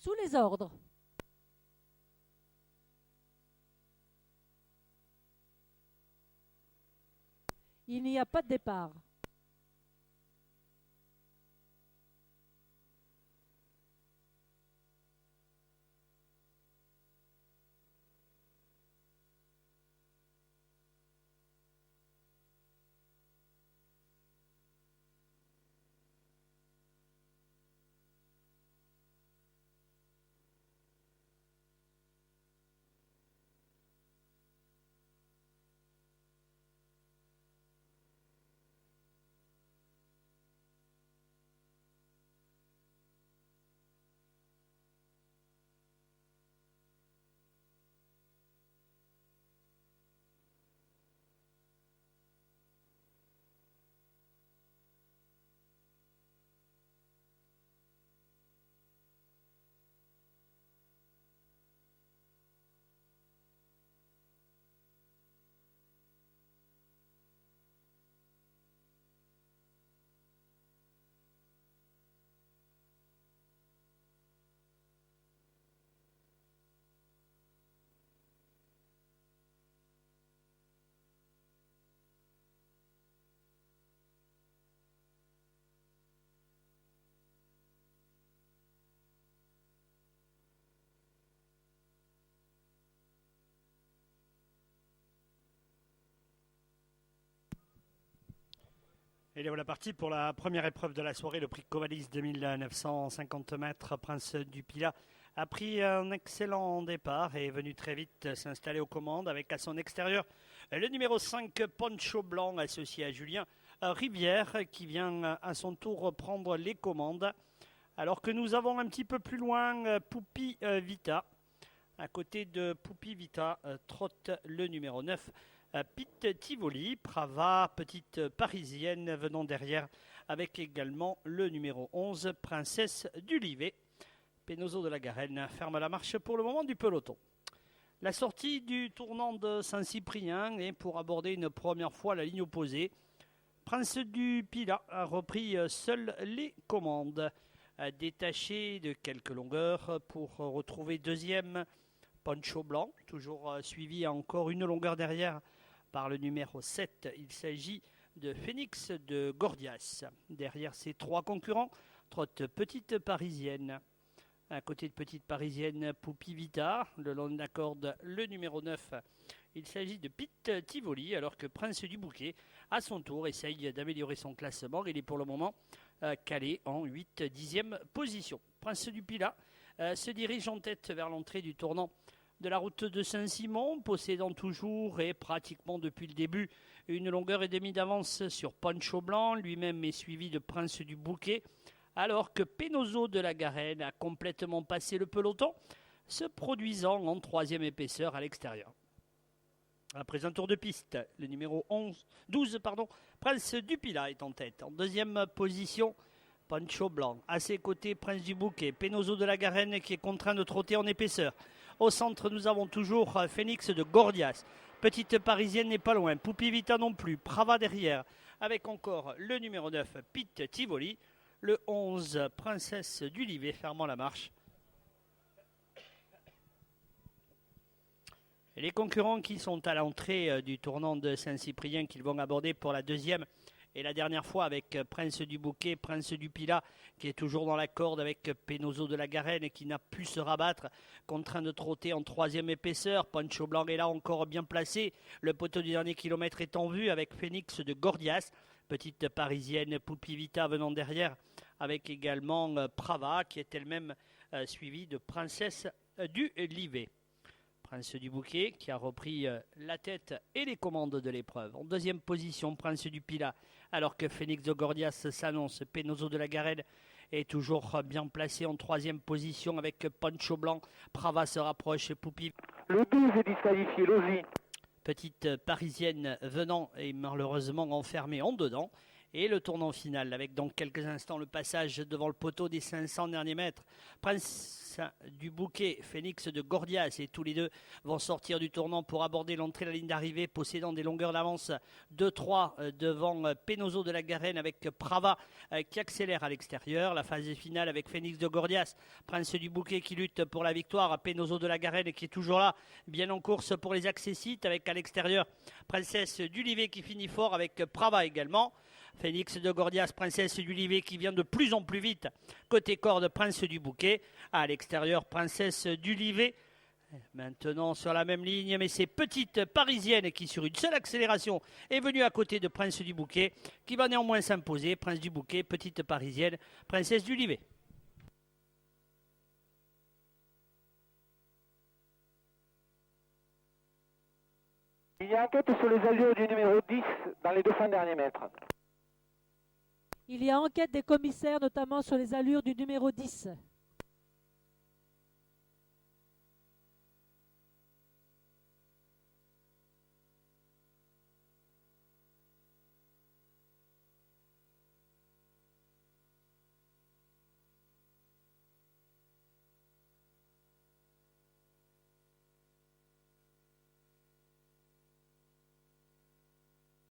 Sous les ordres. Il n'y a pas de départ. Et les voilà partis pour la première épreuve de la soirée, le prix Covalis 2950 mètres. Prince du Pilat a pris un excellent départ et est venu très vite s'installer aux commandes avec à son extérieur le numéro 5 Poncho Blanc associé à Julien Rivière qui vient à son tour prendre les commandes. Alors que nous avons un petit peu plus loin Poupi Vita. À côté de Poupi Vita trotte le numéro 9 Pete Tivoli, Prava, petite parisienne venant derrière avec également le numéro 11 Princesse du Livet. Penoso de la Garenne ferme la marche pour le moment du peloton. La sortie du tournant de Saint-Cyprien est pour aborder une première fois la ligne opposée. Prince du Pilat a repris seul les commandes, détaché de quelques longueurs pour retrouver deuxième Poncho Blanc, toujours suivi à encore une longueur derrière par le numéro 7. Il s'agit de Phoenix de Gordias. Derrière ses trois concurrents, trotte Petite Parisienne. À côté de Petite Parisienne, Poupi Vita. Le long de la corde, le numéro 9. Il s'agit de Pete Tivoli, alors que Prince du Bouquet, à son tour, essaye d'améliorer son classement. Il est pour le moment calé en 8e position. Prince du Pilat se dirige en tête vers l'entrée du tournant de la route de Saint-Simon, possédant toujours et pratiquement depuis le début une longueur et demie d'avance sur Poncho Blanc, lui-même est suivi de Prince du Bouquet, alors que Penoso de la Garenne a complètement passé le peloton, se produisant en troisième épaisseur à l'extérieur. Après un tour de piste, le numéro 12, Prince du Pilat est en tête. En deuxième position, Poncho Blanc. À ses côtés, Prince du Bouquet. Penoso de la Garenne qui est contraint de trotter en épaisseur. Au centre, nous avons toujours Phoenix de Gordias. Petite Parisienne n'est pas loin. Poupi Vita non plus. Prava derrière. Avec encore le numéro 9, Pete Tivoli. Le 11, Princesse du Livet fermant la marche. Et les concurrents qui sont à l'entrée du tournant de Saint-Cyprien qu'ils vont aborder pour la deuxième et la dernière fois avec Prince du Bouquet, Prince du Pilat qui est toujours dans la corde avec Penoso de la Garenne qui n'a pu se rabattre, contraint de trotter en troisième épaisseur. Poncho Blanc est là encore bien placé. Le poteau du dernier kilomètre est en vue avec Phoenix de Gordias. Petite Parisienne, Poupi Vita venant derrière avec également Prava qui est elle-même suivie de Princesse du Livet. Prince du Bouquet qui a repris la tête et les commandes de l'épreuve. En deuxième position, Prince du Pilat, alors que Phoenix de Gordias s'annonce. Penoso de la Garenne est toujours bien placé en troisième position avec Poncho Blanc. Prava se rapproche, Poupi. Le 12 est disqualifié, Lozi. Petite Parisienne venant et malheureusement enfermée en dedans. Et le tournant final, avec dans quelques instants le passage devant le poteau des 500 derniers mètres. Prince du Bouquet, Phoenix de Gordias, et tous les deux vont sortir du tournant pour aborder l'entrée de la ligne d'arrivée, possédant des longueurs d'avance 2-3 devant Penoso de la Garenne, avec Prava qui accélère à l'extérieur. La phase finale avec Phoenix de Gordias, Prince du Bouquet qui lutte pour la victoire, Penoso de la Garenne qui est toujours là, bien en course pour les accessites, avec à l'extérieur Princesse d'Ulivet qui finit fort, avec Prava également. Phoenix de Gordias, Princesse d'Ulivet qui vient de plus en plus vite. Côté corde, Prince du Bouquet. À l'extérieur, Princesse d'Ulivet. Maintenant sur la même ligne, mais c'est Petite Parisienne qui, sur une seule accélération, est venue à côté de Prince du Bouquet, qui va néanmoins s'imposer. Prince du Bouquet, Petite Parisienne, Princesse d'Ulivet. Il y a enquête sur les allures du numéro 10 dans les 200 derniers mètres. Il y a enquête des commissaires, notamment sur les allures du numéro 10.